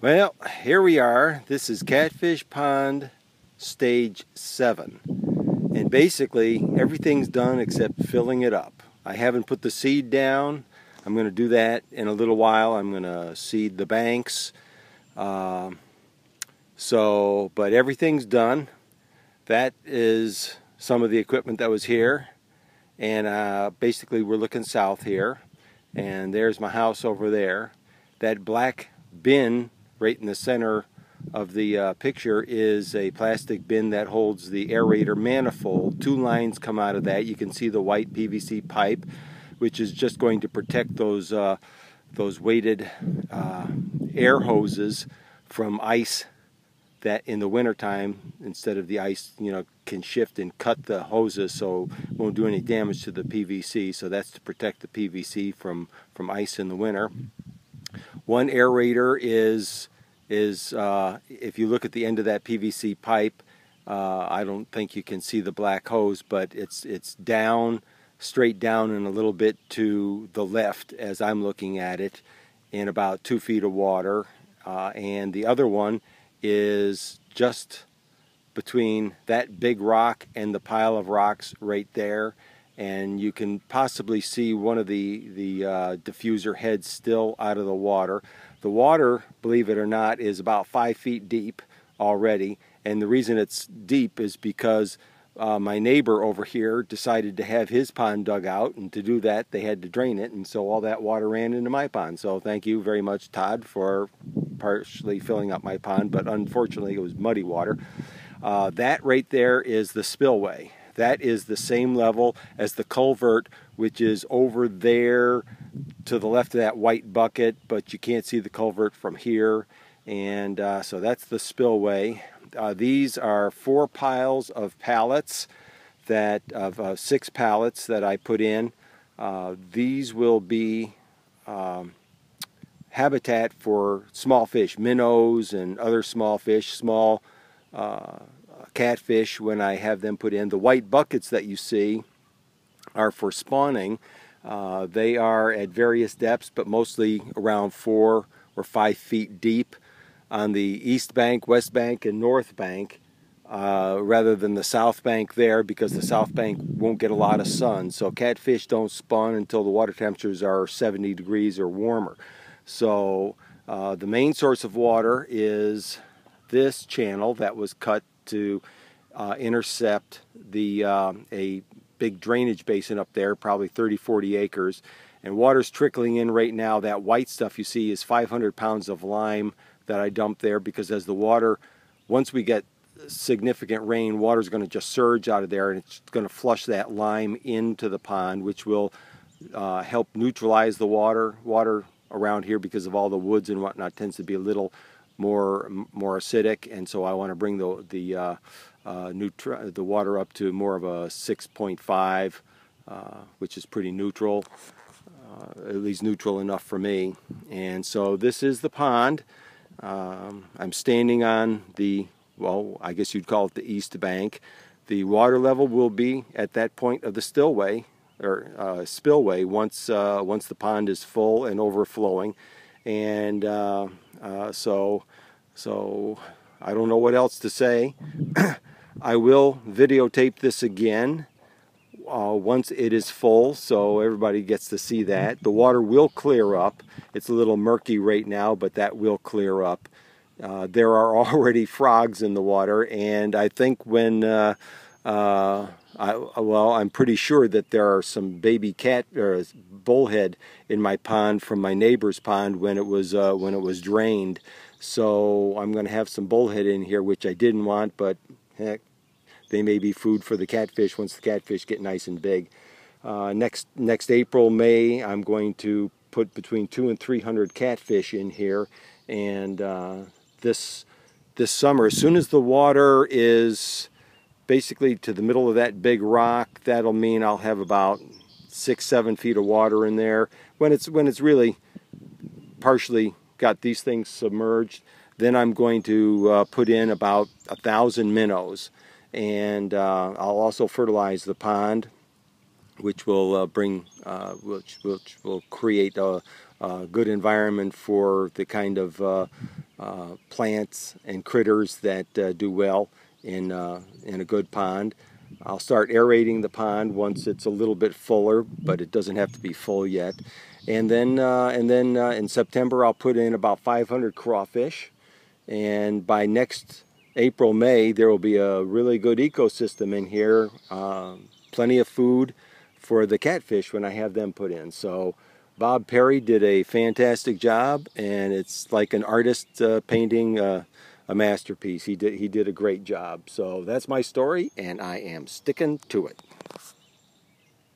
Well, here we are. This is Catfish Pond Stage 7. And basically, everything's done except filling it up. I haven't put the seed down. I'm going to do that in a little while. I'm going to seed the banks. But everything's done. That is some of the equipment that was here. And basically, we're looking south here. And there's my house over there. That black bin right in the center of the picture is a plastic bin that holds the aerator manifold. Two lines come out of that. You can see the white PVC pipe, which is just going to protect those weighted air hoses from ice that in the wintertime, instead of the ice, can shift and cut the hoses so it won't do any damage to the PVC. So that's to protect the PVC from ice in the winter. One aerator is if you look at the end of that PVC pipe, I don't think you can see the black hose, but it's down, straight down and a little bit to the left as I'm looking at it, in about 2 feet of water. And the other one is just between that big rock and the pile of rocks right there. And you can possibly see one of the diffuser heads still out of the water. The water, believe it or not, is about 5 feet deep already. And the reason it's deep is because my neighbor over here decided to have his pond dug out, and to do that they had to drain it, and so all that water ran into my pond. So thank you very much, Todd, for partially filling up my pond, but unfortunately it was muddy water. That right there is the spillway. That is the same level as the culvert, which is over there to the left of that white bucket, but you can't see the culvert from here. And so that's the spillway. These are 4 piles of pallets, of 6 pallets that I put in. These will be habitat for small fish, minnows and other small fish, small catfish when I have them put in. The white buckets that you see are for spawning. They are at various depths, but mostly around 4 or 5 feet deep on the east bank, west bank, and north bank, rather than the south bank there, because the south bank won't get a lot of sun. So catfish don't spawn until the water temperatures are 70 degrees or warmer. So the main source of water is this channel that was cut to intercept a big drainage basin up there, probably 30-40 acres. And water's trickling in right now. That white stuff you see is 500 pounds of lime that I dumped there, because as the water, once we get significant rain, water's going to just surge out of there, and it's going to flush that lime into the pond, which will help neutralize the water. Water around here, because of all the woods and whatnot, tends to be a little more acidic, and so I want to bring the water up to more of a 6.5, which is pretty neutral, at least neutral enough for me. And so this is the pond. I'm standing on the, well, I guess you'd call it the east bank. The water level will be at that point of the spillway once the pond is full and overflowing. And so I don't know what else to say. I will videotape this again once it is full, so everybody gets to see that. The water will clear up. It's a little murky right now, but that will clear up. There are already frogs in the water, and I think when I'm pretty sure that there are some baby cat or bullhead in my pond from my neighbor's pond when it was drained. So I'm going to have some bullhead in here, which I didn't want, but heck, they may be food for the catfish once the catfish get nice and big. Next April, May, I'm going to put between 200 and 300 catfish in here, and this summer, as soon as the water is basically to the middle of that big rock, that'll mean I'll have about 6-7 feet of water in there. When it's really partially got these things submerged, then I'm going to put in about 1,000 minnows, and I'll also fertilize the pond, which will which will create a good environment for the kind of plants and critters that do well in a good pond. I'll start aerating the pond once it's a little bit fuller, but it doesn't have to be full yet. And then in September I'll put in about 500 crawfish, and by next April, May, there will be a really good ecosystem in here. Plenty of food for the catfish when I have them put in. So Bob Perry did a fantastic job, and it's like an artist painting a masterpiece. He did a great job. So that's my story, and I am sticking to it.